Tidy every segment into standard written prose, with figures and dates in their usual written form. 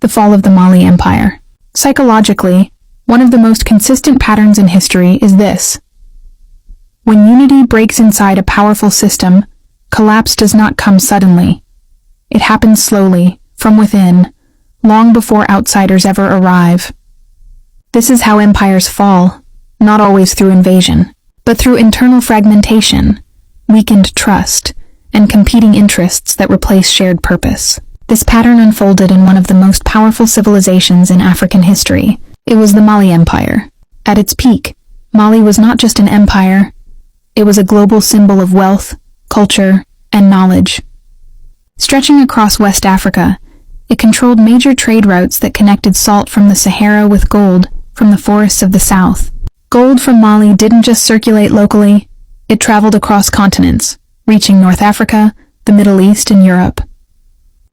The fall of the Mali Empire. Psychologically, one of the most consistent patterns in history is this. When unity breaks inside a powerful system, collapse does not come suddenly. It happens slowly, from within, long before outsiders ever arrive. This is how empires fall, not always through invasion, but through internal fragmentation, weakened trust, and competing interests that replace shared purpose. This pattern unfolded in one of the most powerful civilizations in African history. It was the Mali Empire. At its peak, Mali was not just an empire, it was a global symbol of wealth, culture, and knowledge. Stretching across West Africa, it controlled major trade routes that connected salt from the Sahara with gold from the forests of the south. Gold from Mali didn't just circulate locally, it traveled across continents, reaching North Africa, the Middle East, and Europe.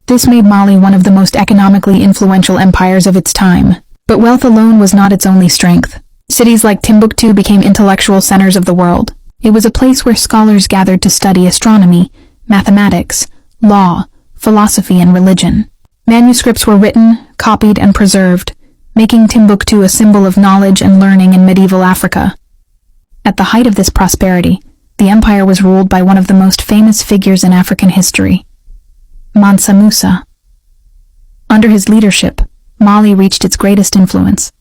This made Mali one of the most economically influential empires of its time. But wealth alone was not its only strength. Cities like Timbuktu became intellectual centers of the world. It was a place where scholars gathered to study astronomy, mathematics, law, philosophy, and religion. Manuscripts were written, copied, and preserved, making Timbuktu a symbol of knowledge and learning in medieval Africa. At the height of this prosperity, the empire was ruled by one of the most famous figures in African history, Mansa Musa. Under his leadership, Mali reached its greatest influence.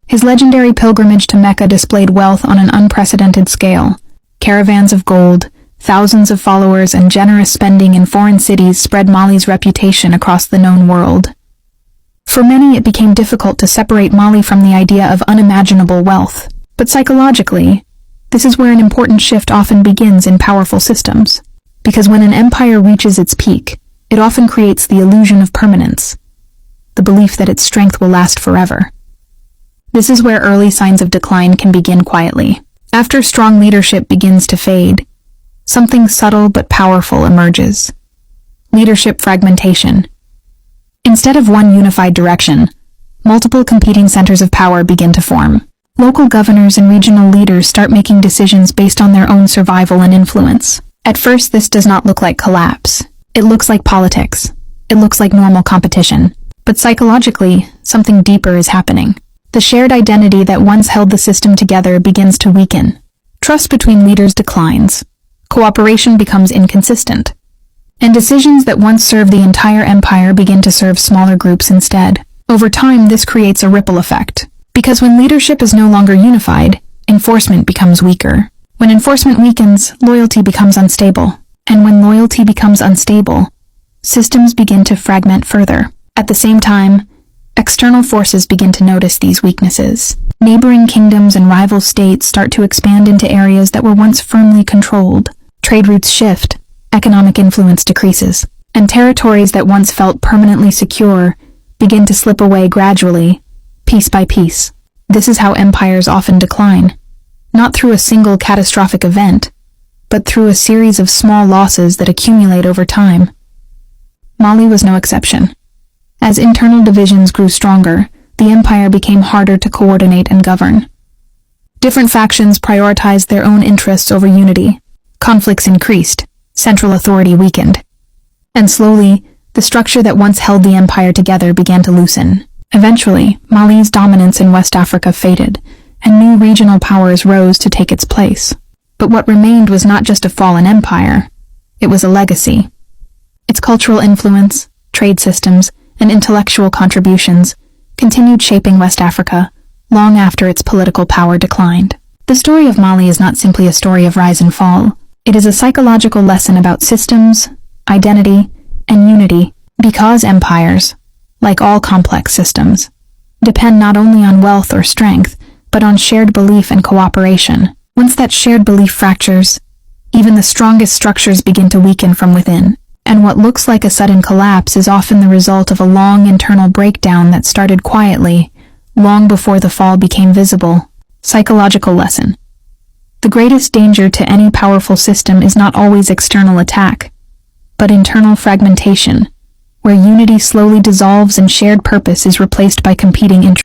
His legendary pilgrimage to Mecca displayed wealth on an unprecedented scale. Caravans of gold, thousands of followers, and generous spending in foreign cities spread Mali's reputation across the known world. For many, it became difficult to separate Mali from the idea of unimaginable wealth. But psychologically, this is where an important shift often begins in powerful systems. Because when an empire reaches its peak, it often creates the illusion of permanence, the belief that its strength will last forever. This is where early signs of decline can begin quietly. After strong leadership begins to fade, something subtle but powerful emerges. Leadership fragmentation. Instead of one unified direction, multiple competing centers of power begin to form. Local governors and regional leaders start making decisions based on their own survival and influence. At first, this does not look like collapse. It looks like politics. It looks like normal competition. But psychologically, something deeper is happening. The shared identity that once held the system together begins to weaken. Trust between leaders declines. Cooperation becomes inconsistent. And decisions that once served the entire empire begin to serve smaller groups instead. Over time, this creates a ripple effect. Because when leadership is no longer unified, enforcement becomes weaker. When enforcement weakens, loyalty becomes unstable. And when loyalty becomes unstable, systems begin to fragment further. At the same time, external forces begin to notice these weaknesses. Neighboring kingdoms and rival states start to expand into areas that were once firmly controlled. Trade routes shift, economic influence decreases, and territories that once felt permanently secure begin to slip away gradually, piece by piece. This is how empires often decline, not through a single catastrophic event, but through a series of small losses that accumulate over time. Mali was no exception. As internal divisions grew stronger, the empire became harder to coordinate and govern. Different factions prioritized their own interests over unity. Conflicts increased, central authority weakened. And slowly, the structure that once held the empire together began to loosen. Eventually, Mali's dominance in West Africa faded, and new regional powers rose to take its place. But what remained was not just a fallen empire, it was a legacy. Its cultural influence, trade systems, and intellectual contributions continued shaping West Africa long after its political power declined. The story of Mali is not simply a story of rise and fall. It is a psychological lesson about systems, identity, and unity, because empires, like all complex systems, depend not only on wealth or strength, but on shared belief and cooperation. Once that shared belief fractures, even the strongest structures begin to weaken from within. And what looks like a sudden collapse is often the result of a long internal breakdown that started quietly, long before the fall became visible. Psychological lesson. The greatest danger to any powerful system is not always external attack, but internal fragmentation, where unity slowly dissolves and shared purpose is replaced by competing interests.